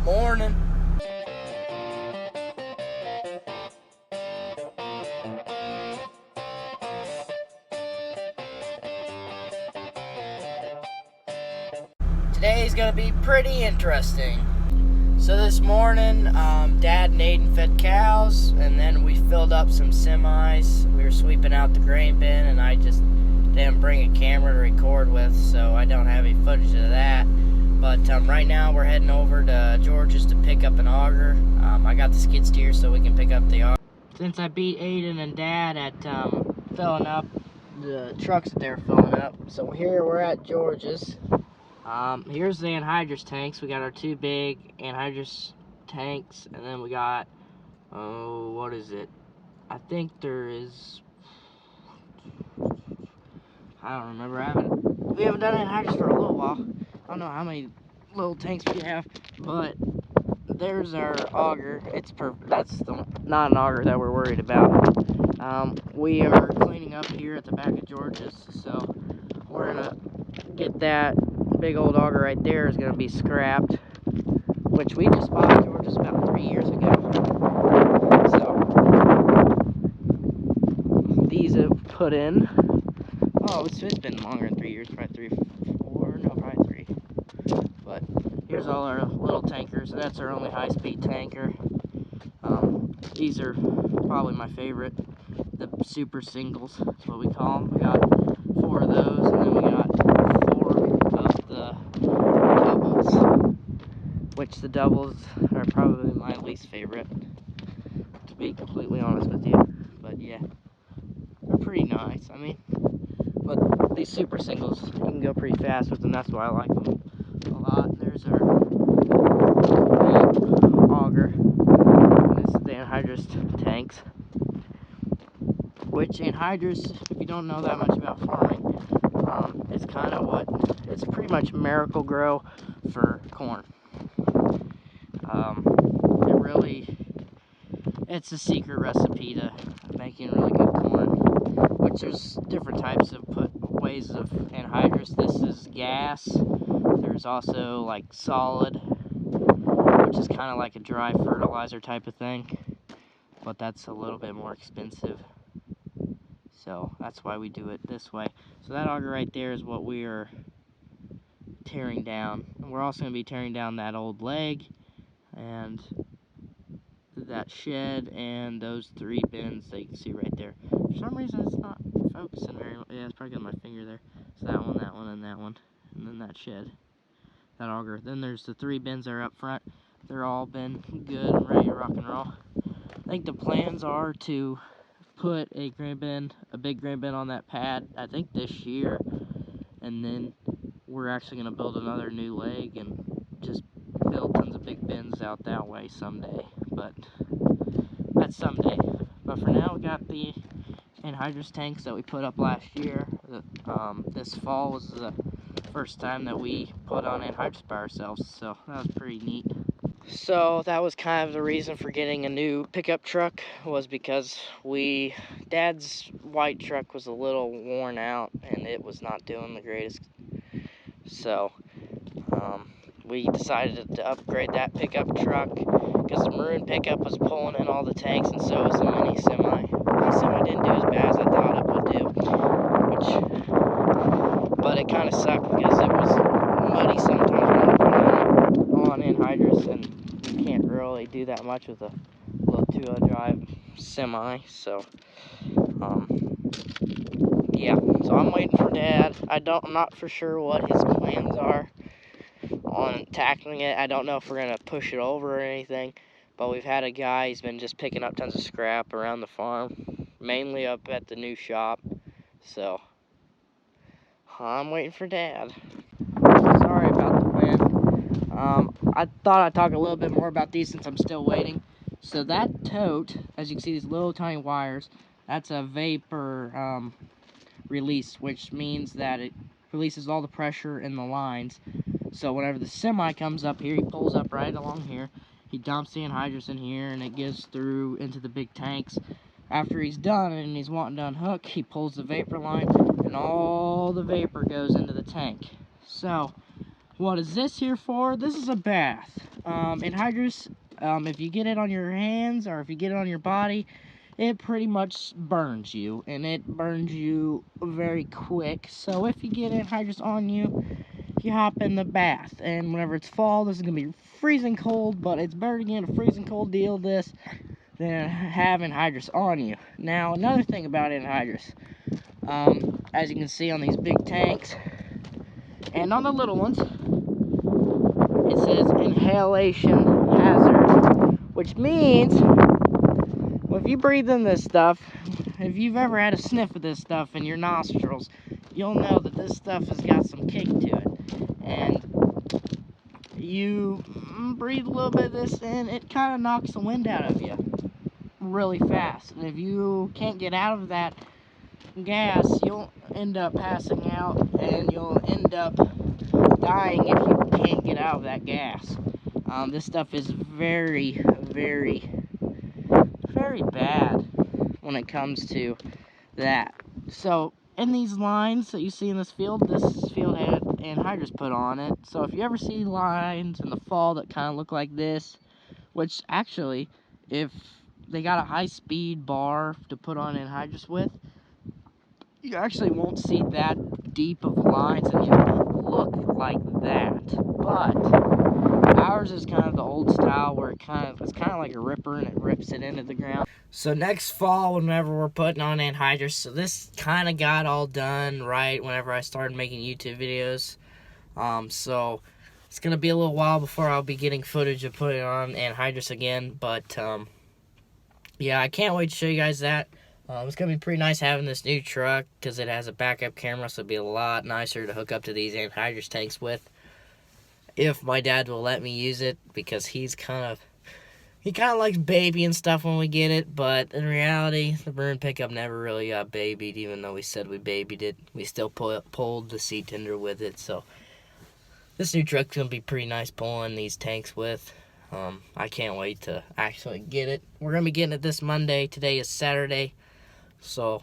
Morning. Today's gonna be pretty interesting. So this morning, Dad and Aiden fed cows, and then we filled up some semis. We were sweeping out the grain bin, and I just didn't bring a camera to record with, so I don't have any footage of that. But right now we're heading over to George's to pick up an auger. I got the skid steer so we can pick up the auger. Since I beat Aiden and Dad at filling up the trucks that they're filling up, so here we're at George's. Here's the anhydrous tanks. We got our two big anhydrous tanks, and then we got, what is it? I think there is, I don't remember. We haven't done anhydrous for a little while. I don't know how many little tanks we have, but there's our auger. It's perfect. That's not an auger that we're worried about. We are cleaning up here at the back of George's, so we're gonna get that big old auger right there is gonna be scrapped, which we just bought at George's about 3 years ago. So these have put in. Oh, it's been longer than 3 years, probably 3, 4, no, probably 3. But here's all our little tankers. That's our only high-speed tanker. These are probably my favorite. The super singles, that's what we call them. We got 4 of those, and then we got 4 of the doubles, which the doubles are probably my least favorite, to be completely honest with you. But yeah, they're pretty nice. I mean, but these super singles, you can go pretty fast with them. That's why I like them a lot. There's our auger. This is the anhydrous tanks. Which anhydrous, if you don't know that much about farming, is kind of it's pretty much miracle grow for corn. It's a secret recipe to making really good corn. Which there's different types of ways of anhydrous. This is gas. There's also like solid, which is kind of like a dry fertilizer type of thing, but that's a little bit more expensive. So that's why we do it this way. So that auger right there is what we are tearing down. And we're also going to be tearing down that old leg and that shed and those 3 bins that you can see right there. For some reason it's not focusing very well. Yeah, it's probably got my finger there. So that one, and that one. And then that shed. That auger. Then there's the 3 bins that are up front. They're all been good and ready to rock and roll. I think the plans are to put a big grain bin on that pad, I think this year, and then we're actually going to build another new leg and just build tons of big bins out that way someday, but that's someday. But for now, we got the anhydrous tanks that we put up last year. This fall was the first time that we put on anhydrous by ourselves, so that was pretty neat. So that was kind of the reason for getting a new pickup truck, was because Dad's white truck was a little worn out and it was not doing the greatest. So we decided to upgrade that pickup truck because the maroon pickup was pulling in all the tanks, and so was the mini semi. The mini semi didn't do as bad as I thought it would do, but it kind of sucked because it was muddy sometimes when we put on anhydrous, and you can't really do that much with a little 2-wheel drive semi. So yeah, so I'm waiting for Dad. I'm not for sure what his plans are on tackling it. I don't know if we're gonna push it over or anything, but we've had a guy, he's been just picking up tons of scrap around the farm, mainly up at the new shop. So I'm waiting for Dad. Sorry about the wind. I thought I'd talk a little bit more about these since I'm still waiting. So that tote, as you can see, these little tiny wires, that's a vapor release, which means that it releases all the pressure in the lines. So whenever the semi comes up here, he pulls up right along here, he dumps the anhydrous in here, and it gives through into the big tanks. After he's done and he's wanting to unhook, he pulls the vapor line, and all the vapor goes into the tank. So what is this here for? This is a bath. Anhydrous, if you get it on your hands or if you get it on your body, it pretty much burns you, and it burns you very quick. So if you get anhydrous on you, you hop in the bath, and whenever it's fall, this is going to be freezing cold, but it's better to get a freezing cold deal this than have anhydrous on you. Now, another thing about anhydrous, as you can see on these big tanks, and on the little ones, it says inhalation hazard, which means, well, if you breathe in this stuff, if you've ever had a sniff of this stuff in your nostrils, you'll know that this stuff has got some kick to it. And you breathe a little bit of this in, it kind of knocks the wind out of you really fast. And if you can't get out of that gas, you'll end up passing out, and you'll end up dying if you can't get out of that gas. This stuff is very, very, very bad when it comes to that. So in these lines that you see in this field had anhydrous put on it. So if you ever see lines in the fall that kind of look like this, which actually, if they got a high-speed bar to put on anhydrous with, you actually won't see that deep of lines, and you won't look like that. But ours is kind of the old style where it's kind of like a ripper, and it rips it into the ground. So next fall, whenever we're putting on anhydrous, so this kind of got all done right whenever I started making YouTube videos. So it's gonna be a little while before I'll be getting footage of putting on anhydrous again. But yeah, I can't wait to show you guys that. It's going to be pretty nice having this new truck because it has a backup camera, so it'll be a lot nicer to hook up to these anhydrous tanks with. If my dad will let me use it, because he kind of likes babying stuff when we get it, but in reality, the burn pickup never really got babied, even though we said we babied it. We still pulled the seat tender with it, so this new truck's going to be pretty nice pulling these tanks with. I can't wait to actually get it. We're going to be getting it this Monday. Today is Saturday. So,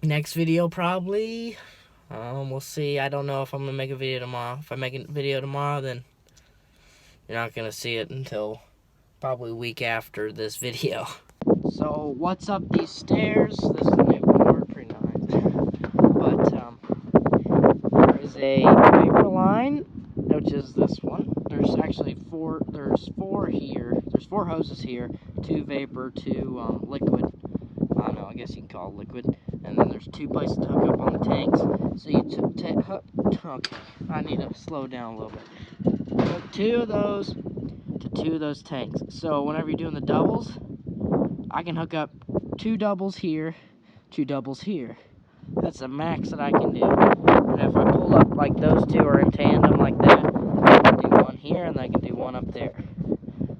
next video probably, we'll see. I don't know if I'm going to make a video tomorrow. If I make a video tomorrow, then you're not going to see it until probably a week after this video. So, what's up these stairs? This is a new board, pretty nice. But, there is a vapor line, which is this one. There's actually four here. There's 4 hoses here, 2 vapor, 2 liquid. I don't know, I guess you can call it liquid. And then there's 2 places to hook up on the tanks. So you okay, I need to slow down a little bit. Hook 2 of those to 2 of those tanks. So whenever you're doing the doubles, I can hook up 2 doubles here, 2 doubles here. That's the max that I can do. And if I pull up like those 2 are in tandem like that, I can do one here and I can do one up there.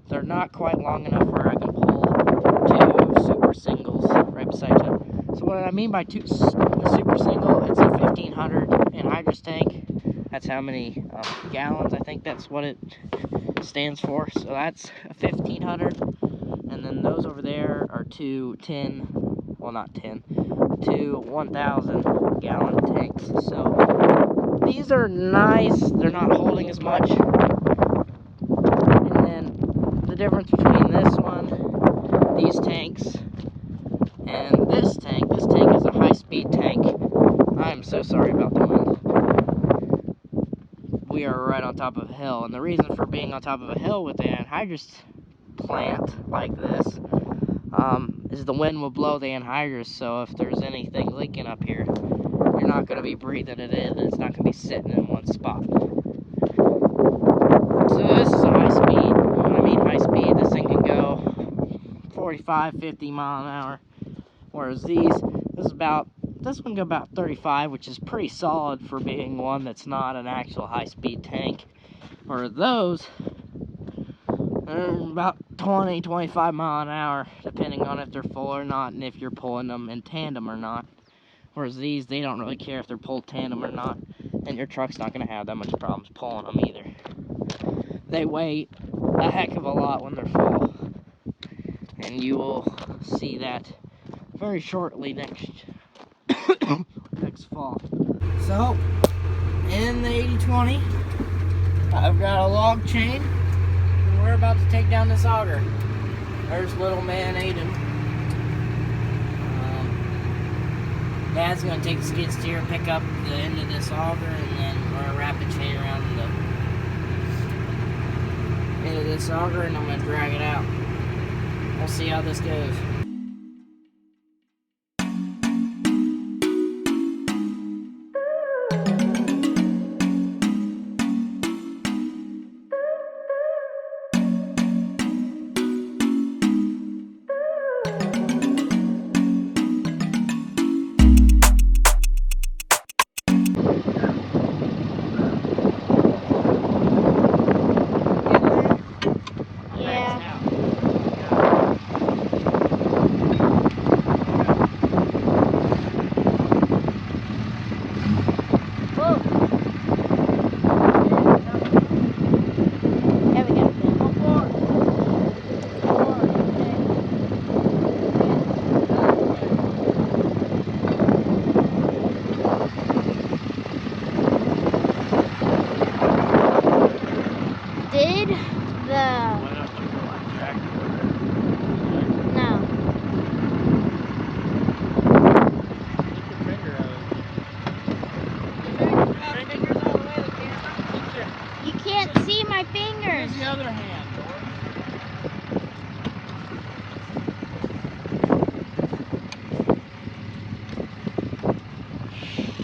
They're not quite long enough where I can pull 2 super singles right beside each other. So what I mean by a super single, it's a 1500 anhydrous tank. That's how many gallons, I think that's what it stands for. So that's a 1500, and then those over there are 2 1000 gallon tanks. So these are nice, they're not holding as much. And then the difference between this one, these tanks, and this tank is a high-speed tank. I am so sorry about the wind. We are right on top of a hill, and the reason for being on top of a hill with an anhydrous plant like this is the wind will blow the anhydrous, so if there's anything leaking up here, you're not going to be breathing it in, and it's not going to be sitting in one spot. So this is a high speed. When I mean high speed, this thing can go 45, 50 mile an hour, whereas this one can go about 35, which is pretty solid for being one that's not an actual high-speed tank. Or those are about 20, 25 mile an hour, depending on if they're full or not, and if you're pulling them in tandem or not. Whereas these, they don't really care if they're pulled tandem or not, and your truck's not going to have that much problems pulling them either. They weigh a heck of a lot when they're full, and you will see that very shortly next fall. So, in the 80-20, I've got a log chain we're about to take down this auger. There's little man Aiden. Dad's gonna take the skid steer and pick up the end of this auger, and then we're gonna wrap a chain around the end of this auger, and I'm gonna drag it out. We'll see how this goes.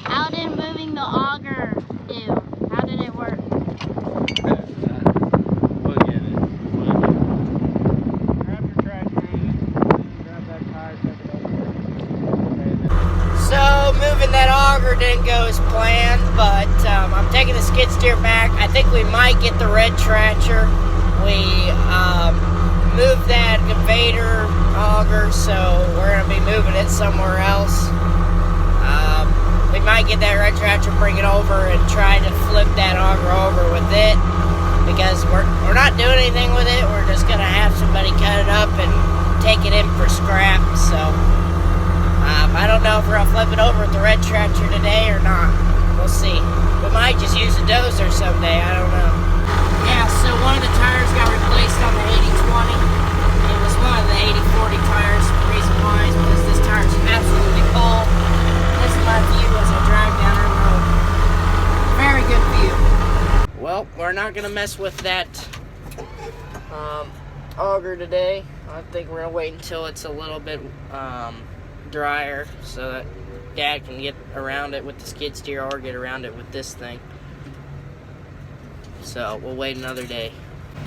How did moving the auger do? How did it work? Look at it. Grab your tractor and grab that tire, check it over. So, moving that auger didn't go as planned, but I'm taking the skid steer back. I think we might get the red tractor. We moved that Invader auger, so we're going to be moving it somewhere else. We might get that red tractor, bring it over, and try to flip that auger over with it, because we're not doing anything with it. We're just gonna have somebody cut it up and take it in for scrap. So I don't know if we're gonna flip it over with the red tractor today or not. We'll see. We might just use a dozer someday. I don't know. Yeah. So one of the tires got replaced on the 80/20. It was one of the 80/40 tires. The reason why is because this tire is absolutely full. This is my view as I drive down our road. Very good view. Well, we're not going to mess with that auger today. I think we're going to wait until it's a little bit drier so that Dad can get around it with the skid steer or get around it with this thing. So we'll wait another day.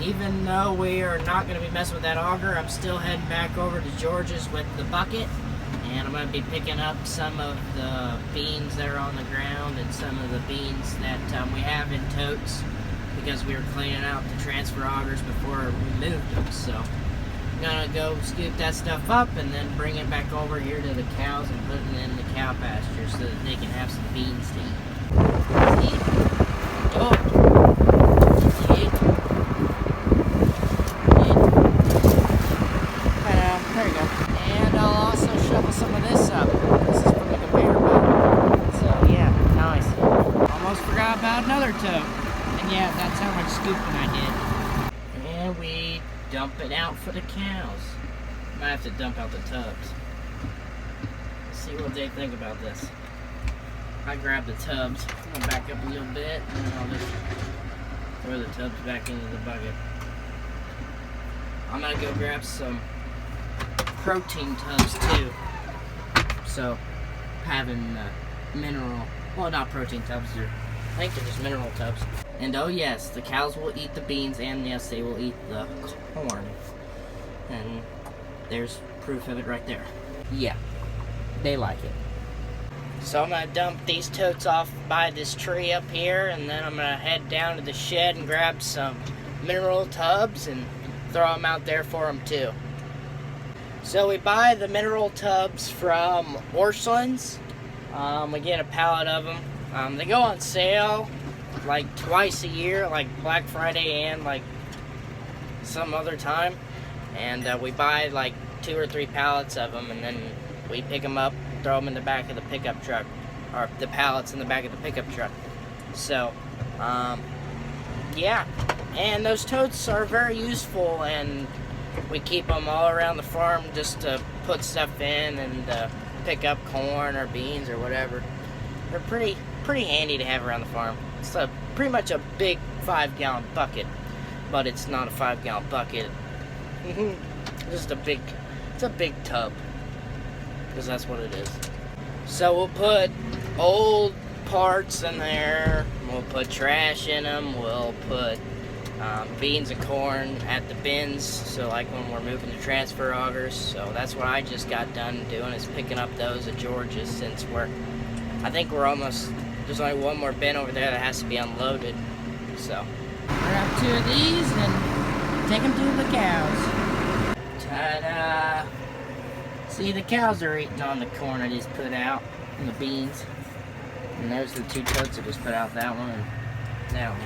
Even though we are not going to be messing with that auger, I'm still heading back over to George's with the bucket. And I'm going to be picking up some of the beans that are on the ground and some of the beans that we have in totes, because we were cleaning out the transfer augers before we moved them. So I'm going to go scoop that stuff up and then bring it back over here to the cows and put it in the cow pasture so that they can have some beans to eat. See? Oh. There you go. And I'll also shovel some of this up. This is from the conveyor belt. So yeah, nice. Almost forgot about another tote. And yeah, that's how much scooping I did. And we dump it out for the cows. Might have to dump out the tubs. See what they think about this. I grab the tubs. I'm gonna back up a little bit, and then I'll just throw the tubs back into the bucket. I'm gonna go grab some protein tubs too. So having mineral, well, not protein tubs, I think they're just mineral tubs. And oh yes, the cows will eat the beans, and yes, they will eat the corn. And there's proof of it right there. Yeah, they like it. So I'm gonna dump these totes off by this tree up here, and then I'm gonna head down to the shed and grab some mineral tubs and throw them out there for them too. So we buy the mineral tubs from Orchlands. We get a pallet of them. They go on sale like twice a year, like Black Friday and like some other time. And we buy like 2 or 3 pallets of them, and then we pick them up, throw them in the back of the pickup truck, or the pallets in the back of the pickup truck. So, yeah, And those totes are very useful, and we keep them all around the farm just to put stuff in and pick up corn or beans or whatever. They're pretty handy to have around the farm. It's pretty much a big 5-gallon bucket, but it's not a 5-gallon bucket. Just it's a big tub, because that's what it is. So we'll put old parts in there, we'll put trash in them, we'll put beans and corn at the bins, so like when we're moving the transfer augers. So that's what I just got done doing, is picking up those at George's, since I think we're almost, there's only one more bin over there that has to be unloaded. So Grab 2 of these and take them to the cows. ta-da! See, the cows are eating on the corn I just put out, and the beans. And there's the 2 totes I just put out, that one and that one.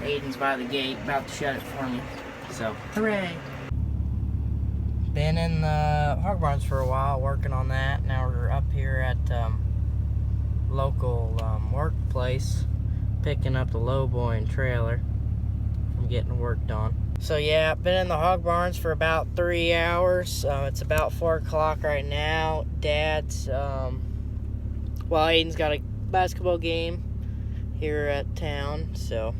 Aiden's by the gate, about to shut it for me. So, hooray! Been in the hog barns for a while, working on that. Now we're up here at local workplace, picking up the lowboy trailer from getting work done. So yeah, been in the hog barns for about 3 hours. It's about 4 o'clock right now. Dad's, Aiden's got a basketball game here at town, so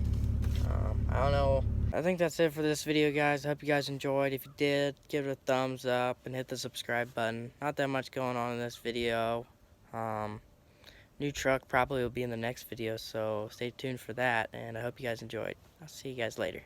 I don't know. I think that's it for this video, guys. I hope you guys enjoyed. If you did, give it a thumbs up and hit the subscribe button. Not that much going on in this video. New truck probably will be in the next video, so stay tuned for that, and I hope you guys enjoyed. I'll see you guys later.